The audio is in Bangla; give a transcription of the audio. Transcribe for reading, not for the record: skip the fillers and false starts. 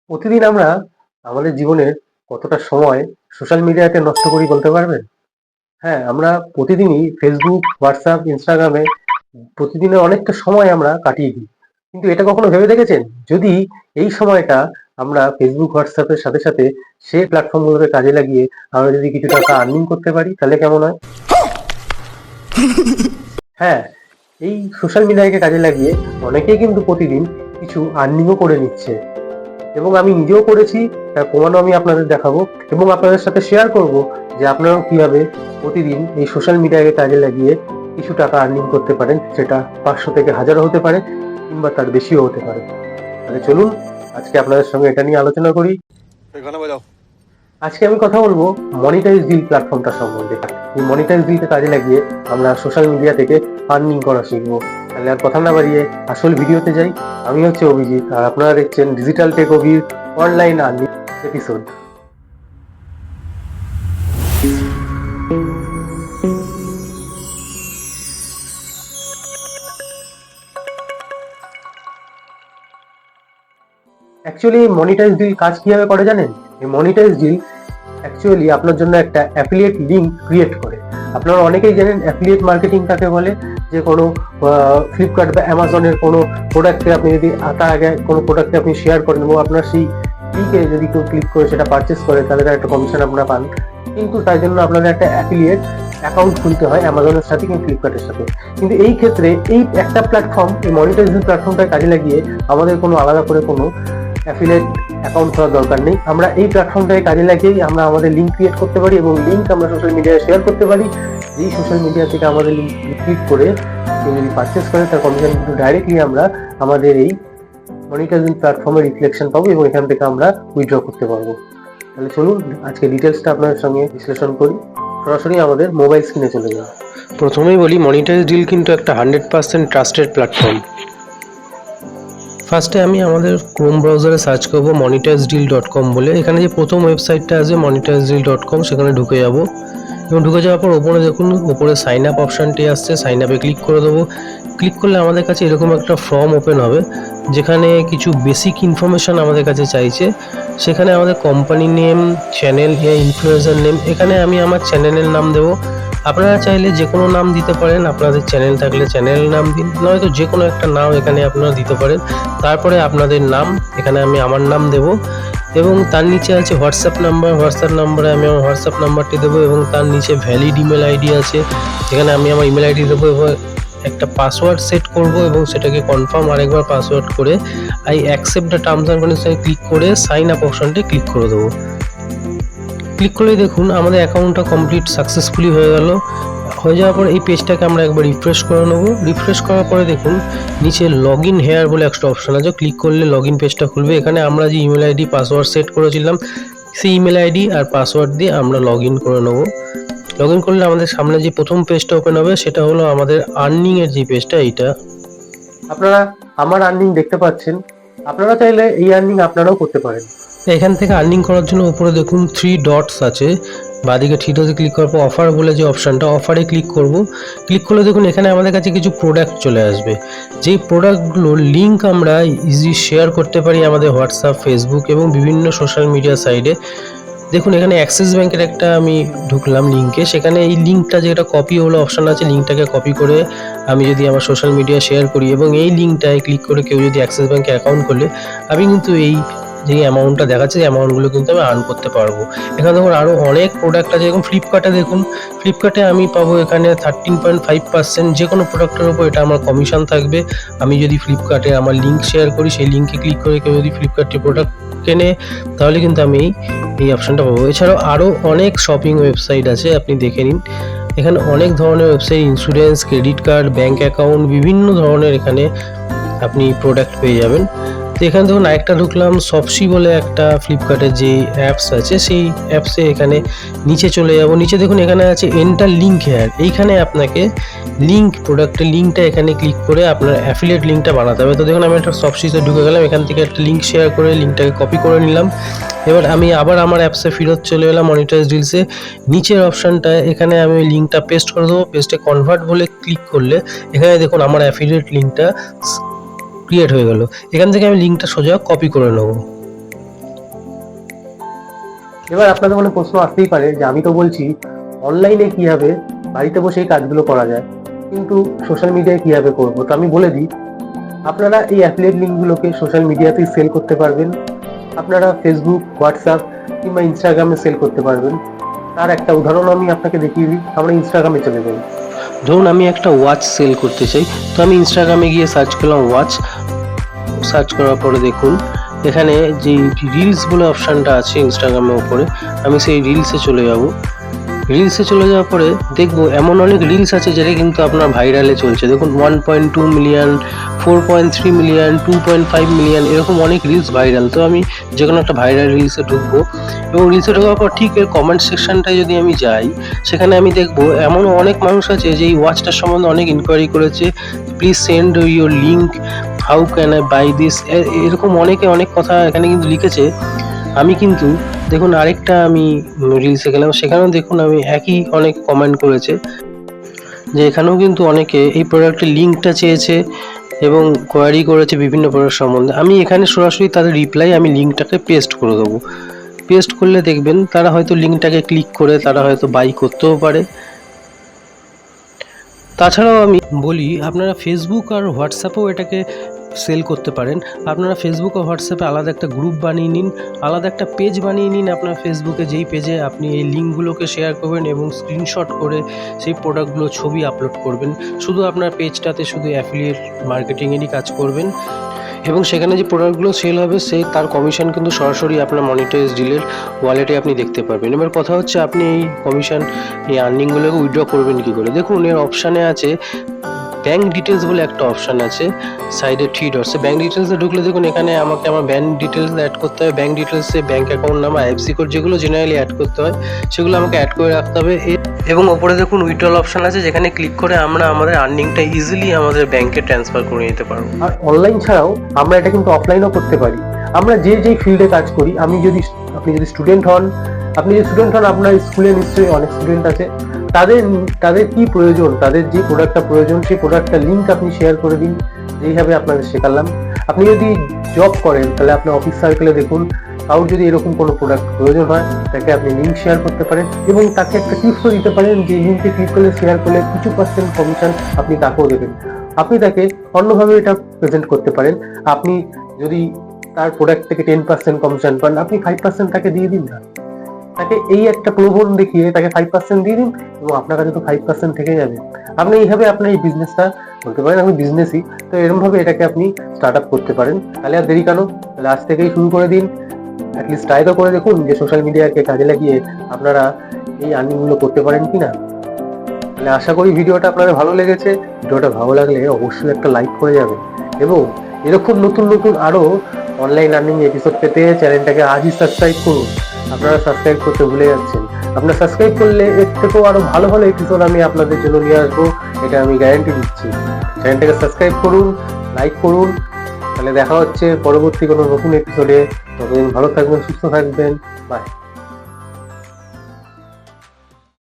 প্রতিদিন আমরা আমাদের জীবনের কতটা সময় সোশ্যাল মিডিয়াতে নষ্ট করি বলতে পারবেন? হ্যাঁ, আমরা প্রতিদিনই ফেসবুক, হোয়াটসঅ্যাপ, ইনস্টাগ্রামে প্রতিদিনের অনেকটা সময় আমরা কাটিয়ে দিই। কিন্তু এটা কখনো ভেবে দেখেছেন? যদি এই সময়টা আমরা ফেসবুক, হোয়াটসঅ্যাপের সাথে সাথে সেই প্ল্যাটফর্মগুলোকে কাজে লাগিয়ে আমরা যদি কিছু টাকা আর্নিং করতে পারি তাহলে কেমন হয়? হ্যাঁ, এই সোশ্যাল মিডিয়াকে কাজে লাগিয়ে অনেকেই কিন্তু প্রতিদিন কিছু আর্নিংও করে নিচ্ছে। এবং আমি নিজেও করেছি, তার প্রমাণও আমি আপনাদের দেখাবো এবং আপনাদের সাথে শেয়ার করব যে আপনারাও কিভাবে প্রতিদিন এই সোশ্যাল মিডিয়াকে কাজে লাগিয়ে কিছু টাকা আর্নিং করতে পারেন। সেটা 500 থেকে 1000ও হতে পারে কিংবা তার বেশিও হতে পারে। তাহলে চলুন আজকে আপনাদের সঙ্গে এটা নিয়ে আলোচনা করি। আজকে আমি কথা বলবো মনিটাইজ ডিল প্ল্যাটফর্মটা সম্বন্ধে। এই মনিটাইজ ডিলকে কাজে লাগিয়ে আমরা সোশ্যাল মিডিয়া থেকে আর্নিং করা শিখবো। তাহলে আর কথা না বাড়িয়ে আসল ভিডিওতে যাই। আমি হচ্ছে অভিজিৎ আর আপনারা দেখছেন ডিজিটাল টেক অভির online earning episode. Actually monetize deal কাজ কিভাবে করে জানেন? এই মনিটাইজ ডিল অ্যাকচুয়ালি আপনার জন্য একটা অ্যাফিলিয়েট লিঙ্ক ক্রিয়েট করে। আপনারা অনেকেই জানেন অ্যাফিলিয়েট মার্কেটিং কাকে বলে। যে কোনো ফ্লিপকার্ট বা অ্যামাজনের কোনো প্রোডাক্টে আপনি যদি তার আগে কোনো প্রোডাক্টে আপনি শেয়ার করেন এবং আপনার সেই লিঙ্কে যদি কেউ ক্লিক করে সেটা পারচেস করে তাহলে তার একটা কমিশন আপনারা পান। কিন্তু তার জন্য আপনাদের একটা অ্যাফিলিয়েট অ্যাকাউন্ট খুলতে হয় অ্যামাজনের সাথে কিংবা ফ্লিপকার্টের সাথে। কিন্তু এই ক্ষেত্রে এই একটা প্ল্যাটফর্ম, এই মনিটাইজেশন প্ল্যাটফর্মটা কাজে লাগিয়ে আমাদের কোনো আলাদা করে কোনো অ্যাফিলিয়েট অ্যাকাউন্ট খোলার দরকার নেই। আমরা এই প্ল্যাটফর্মটাকে কাজে লাগিয়েই আমরা আমাদের লিঙ্ক ক্রিয়েট করতে পারি এবং লিঙ্ক আমরা সোশ্যাল মিডিয়ায় শেয়ার করতে পারি। যেই সোশ্যাল মিডিয়া থেকে আমাদের লিঙ্ক ক্লিক করে কেউ যদি পারচেস করে তার কমিশন কিন্তু ডাইরেক্টলি আমরা আমাদের এই মনিটাইজিং প্ল্যাটফর্মে রিফ্লেকশন পাবো এবং এখান থেকে আমরা উইথড্র করতে পারবো। তাহলে চলুন আজকে ডিটেলসটা আপনাদের সঙ্গে বিশ্লেষণ করি। সরাসরি আমাদের মোবাইল স্ক্রিনে চলে যাই। প্রথমেই বলি মনিটাইজ ডিল কিন্তু একটা 100% ট্রাস্টেড প্ল্যাটফর্ম। ফার্স্টে আমি আমাদের ক্রোম ব্রাউজারে সার্চ করব monetizedeal.com বলে। এখানে যে প্রথম ওয়েবসাইটটা আছে monetizedeal.com সেখানে ঢুকে যাব এবং ঢুকে যাওয়ার পর ওপরে দেখুন ওপরে সাইন আপ অপশানটি আসছে। সাইন আপে ক্লিক করে দেবো। ক্লিক করলে আমাদের কাছে এরকম একটা ফর্ম ওপেন হবে যেখানে কিছু বেসিক ইনফরমেশান আমাদের কাছে চাইছে। সেখানে আমাদের কোম্পানি নেম, চ্যানেল ইয়া ইনফ্লুয়েন্সার নেম, এখানে আমি আমার চ্যানেলের নাম দেবো। আপনারা চাইলে যে কোনো নাম দিতে পারেন, আপনাদের চ্যানেল থাকলে চ্যানেলের নাম দিন, নয়তো যে কোনো একটা নাম এখানে আপনারা দিতে পারেন। তারপরে আপনাদের নাম, এখানে আমি আমার নাম দেব এবং তার নিচে আছে হোয়াটসঅ্যাপ নাম্বার। হোয়াটসঅ্যাপ নাম্বারে আমি আমার হোয়াটসঅ্যাপ নাম্বারটি দেবো এবং তার নিচে ভ্যালিড ইমেল আইডি আছে, এখানে আমি আমার ইমেল আইডি দেবো এবং একটা পাসওয়ার্ড সেট করব এবং সেটাকে কনফার্ম আরেকবার পাসওয়ার্ড করে I accept the terms and কন্ডিশনে ক্লিক করে সাইন আপ অপশনটি ক্লিক করে দেবো। ক্লিক করলেই দেখুন আমাদের অ্যাকাউন্টটা কমপ্লিট সাকসেসফুলি হয়ে গেল। হয়ে যাওয়ার পর এই পেজটাকে আমরা একবার রিফ্রেশ করে নেবো। রিফ্রেশ করার পরে দেখুন নিচে লগ ইন হেয়ার বলে একটা অপশান আছে, ক্লিক করলে লগ ইন পেজটা খুলবে। এখানে আমরা যে ইমেল আইডি পাসওয়ার্ড সেট করেছিলাম সেই ইমেল আইডি আর পাসওয়ার্ড দিয়ে আমরা লগ ইন করে নেবো। লগ ইন করলে আমাদের সামনে যে প্রথম পেজটা ওপেন হবে সেটা হলো আমাদের আর্নিংয়ের যে পেজটা, এইটা আপনারা আমার আর্নিং দেখতে পাচ্ছেন। আপনারা চাইলে এই আর্নিং আপনারাও করতে পারেন। এখান থেকে আর্নিং করার জন্য উপরে দেখুন 3 ডটস আছে, বাঁদিকে 3 ডটে ক্লিক করার পর অফার বলে যে অপশানটা, অফারে ক্লিক করব। ক্লিক করলে দেখুন এখানে আমাদের কাছে কিছু প্রোডাক্ট চলে আসবে। যেই প্রোডাক্টগুলোর লিঙ্ক আমরা ইজি শেয়ার করতে পারি আমাদের হোয়াটসঅ্যাপ, ফেসবুক এবং বিভিন্ন সোশ্যাল মিডিয়া সাইটে। দেখুন এখানে অ্যাক্সিস ব্যাংকের একটা আমি ঢুকলাম লিঙ্কে, সেখানে এই লিঙ্কটা যেটা কপি হলো অপশান আছে, লিঙ্কটাকে কপি করে আমি যদি আমার সোশ্যাল মিডিয়া শেয়ার করি এবং এই লিঙ্কটায় ক্লিক করে কেউ যদি অ্যাক্সিস ব্যাংকে অ্যাকাউন্ট করলে আমি কিন্তু এই যে অ্যামাউন্টটা দেখাচ্ছে এই অ্যামাউন্টগুলো কিন্তু আমি আর্ন করতে পারবো। এখানে দেখুন আরও অনেক প্রোডাক্ট আছে। যেরকম ফ্লিপকার্টে দেখুন, ফ্লিপকার্টে আমি পাবো এখানে 13.5%। যে কোনো প্রোডাক্টের উপর এটা আমার কমিশন থাকবে। আমি যদি ফ্লিপকার্টে আমার লিঙ্ক শেয়ার করি, সেই লিঙ্কে ক্লিক করে কেউ যদি ফ্লিপকার্টে প্রোডাক্ট কেনে তাহলে কিন্তু আমি এই অপশানটা পাবো। এছাড়াও আরও অনেক শপিং ওয়েবসাইট আছে, আপনি দেখে নিন। এখানে অনেক ধরনের website, insurance, credit card, bank account, বিভিন্ন ধরনের এখানে আপনি প্রোডাক্ট পেয়ে যাবেন। তো এখানে দেখুন আরেকটা ঢুকলাম শপসি বলে একটা ফ্লিপকার্টের যে অ্যাপস আছে, সেই অ্যাপসে এখানে নিচে চলে যাব। নিচে দেখুন এখানে আছে এন্টার লিঙ্ক হেয়ার। এইখানে আপনাকে লিঙ্ক, প্রোডাক্টের লিঙ্কটা এখানে ক্লিক করে আপনার অ্যাফিলিয়েট লিঙ্কটা বানাতে হবে। তো দেখুন আমি একটা শপসিতে ঢুকে গেলাম, এখান থেকে একটা লিঙ্ক শেয়ার করে লিঙ্কটাকে কপি করে নিলাম। এবার আমি আবার আমার অ্যাপসে ফেরত চলে এলাম মনিটাইজ ডিলসে। নিচের অপশানটা এখানে আমি লিঙ্কটা পেস্ট করে দেবো। পেস্টে কনভার্ট বলে ক্লিক করলে এখানে দেখুন আমার অ্যাফিলিয়েট লিঙ্কটা ক্রিয়েট হয়ে গেল। এখান থেকে আমি লিঙ্কটা সোজা কপি করে নেব। এবার আপনাদের মনে প্রশ্ন আসতেই পারে যে আমি তো বলছি অনলাইনে কিভাবে বাড়িতে বসে এই কাজগুলো করা যায়, কিন্তু সোশ্যাল মিডিয়ায় কিভাবে করবো। তো আমি বলে দিই, আপনারা এই অ্যাফিলিয়েট লিঙ্কগুলোকে সোশ্যাল মিডিয়াতেই সেল করতে পারবেন। আপনারা ফেসবুক, হোয়াটসঅ্যাপ কিংবা ইনস্টাগ্রামে সেল করতে পারবেন। তার একটা উদাহরণ আমি আপনাকে দেখিয়ে দিই। আমরা ইনস্টাগ্রামে চলে যাই। ধরুন আমি একটা ওয়াচ সেল করতে চাই, তো আমি ইনস্টাগ্রামে গিয়ে সার্চ করলাম ওয়াচ। সার্চ করার পরে দেখুন এখানে যে রিলস বলে অপশানটা আছে ইনস্টাগ্রামের উপরে, আমি সেই রিলসে চলে যাব। রিলসে চলে যাওয়ার পরে দেখবো এমন অনেক রিলস আছে যেটা কিন্তু আপনার ভাইরালে চলছে। দেখুন 1.2 মিলিয়ন, 4.3 মিলিয়ন, 2.5 মিলিয়ন, এরকম অনেক রিলস ভাইরাল। তো আমি যে কোনো একটা ভাইরাল রিলসে ঢুকবো, এবং রিলসে ঢোকার পর ঠিক এর কমেন্ট সেকশনটায় যদি আমি যাই, সেখানে আমি দেখবো এমন অনেক মানুষ আছে যে এই ওয়াচটার সম্বন্ধে অনেক ইনকোয়ারি করেছে। Please send your link, how can I buy this, এরকম অনেকে অনেক কথা এখানে কিন্তু লিখেছে। আমি কিন্তু দেখুন আরেকটা আমি রিলসে গেলাম, সেখানেও দেখুন আমি একই অনেক কমেন্ট করেছে, যে এখানেও কিন্তু অনেকে এই প্রোডাক্টের লিঙ্কটা চেয়েছে এবং কোয়ারি করেছে বিভিন্ন প্রোডাক্ট সম্বন্ধে। আমি এখানে সরাসরি তাদের রিপ্লাই আমি লিঙ্কটাকে পেস্ট করে দেবো। পেস্ট করলে দেখবেন তারা হয়তো লিঙ্কটাকে ক্লিক করে তারা হয়তো বাই করতেও পারে। তাছাড়াও আমি বলি আপনারা ফেসবুক আর হোয়াটসঅ্যাপেও এটাকে সেল করতে পারেন। আপনারা ফেসবুক ও হোয়াটসঅ্যাপে আলাদা একটা গ্রুপ বানিয়ে নিন, আলাদা একটা পেজ বানিয়ে নিন আপনার ফেসবুকে, যেই পেজে আপনি এই লিঙ্কগুলোকে শেয়ার করবেন এবং স্ক্রিনশট করে সেই প্রোডাক্টগুলো ছবি আপলোড করবেন। শুধু আপনার পেজটাতে শুধু অ্যাফিলিয়েট মার্কেটিংয়েরই কাজ করবেন, এবং সেখানে যে প্রোডাক্টগুলো সেল হবে তার কমিশন কিন্তু সরাসরি আপনার মনিটাইজ ডিলের ওয়ালেটে আপনি দেখতে পারবেন। এবার কথা হচ্ছে আপনি এই কমিশন, এই আর্নিংগুলোকে উইথড্র করবেন কী করে। দেখুন এর অপশানে আছে ব্যাঙ্ক ডিটেলস বলে একটা অপশান আছে সাইডে 3 ডটসে। ব্যাঙ্ক ডিটেলসে ঢুকলে দেখুন এখানে আমাকে আমার ব্যাঙ্ক ডিটেলস অ্যাড করতে হবে। ব্যাঙ্ক ডিটেলসে bank account number, IFC code, যেগুলো জেনারেলি অ্যাড করতে হয় সেগুলো আমাকে অ্যাড করে রাখতে হবে। এবং ওপরে দেখুন উইথড্রল অপশান আছে, যেখানে ক্লিক করে আমরা আমাদের আর্নিংটা ইজিলি আমাদের ব্যাঙ্কে ট্রান্সফার করে নিতে পারবো। আর অনলাইন ছাড়াও আমরা এটা কিন্তু অফলাইনও করতে পারি। আমরা যেই ফিল্ডে কাজ করি, আপনি যদি স্টুডেন্ট হন, আপনার স্কুলে নিশ্চয়ই অনেক স্টুডেন্ট আছে, তাদের কি প্রয়োজন, তাদের যে প্রোডাক্টটা প্রয়োজন সেই প্রোডাক্টটা লিঙ্ক আপনি শেয়ার করে দিন, যেইভাবে আপনাদের শেখালাম। আপনি যদি জব করেন তাহলে আপনার অফিস সার্কেলে দেখুন কারোর যদি এরকম কোনো প্রোডাক্ট প্রয়োজন হয়, তাকে আপনি লিঙ্ক শেয়ার করতে পারেন এবং তাকে একটা টিপসও দিতে পারেন যে লিঙ্কে ক্লিক করলে, শেয়ার করলে কিছু % কমিশন আপনি তাকেও দেবেন। আপনি তাকে অন্যভাবে এটা প্রেজেন্ট করতে পারেন। আপনি যদি তার প্রোডাক্ট থেকে 10% কমিশন পান, আপনি 5% তাকে দিয়ে দিন না, তাকে এই একটা প্রলোভন দেখিয়ে তাকে 5% দিয়ে দিন এবং আপনার কাছে তো 5% থেকে যাবে। আপনি এইভাবে আপনার এই বিজনেসটা বলতে পারেন আমি বিজনেসই, তো এরকম ভাবে এটাকে আপনি স্টার্ট আপ করতে পারেন। তাহলে আর দেরি কেন, তাহলে আজ থেকেই শুরু করে দিন। অ্যাটলিস্ট ট্রাই তো করে দেখুন যে সোশ্যাল মিডিয়াকে কাজে লাগিয়ে আপনারা এই আর্নিংগুলো করতে পারেন কিনা। তাহলে আশা করি ভিডিওটা আপনাদের ভালো লেগেছে। ভিডিওটা ভালো লাগলে অবশ্যই একটা লাইক করে যাবেন, এবং এরকম নতুন আরো অনলাইন আর্নিং এপিসোড পেতে চ্যানেলটাকে আজই সাবস্ক্রাইব করুন। আপনারা সাবস্ক্রাইব করতে ভুলে যাচ্ছেন। আপনারা সাবস্ক্রাইব করলে এর থেকেও আরো ভালো এপিসোড আমি আপনাদের জন্য নিয়ে আসবো, এটা আমি গ্যারান্টি দিচ্ছি। চ্যানেলটাকে সাবস্ক্রাইব করুন, লাইক করুন। তাহলে দেখা হচ্ছে পরবর্তী কোনো নতুন এপিসোডে। ততদিন ভালো থাকবেন, সুস্থ থাকবেন। বাই।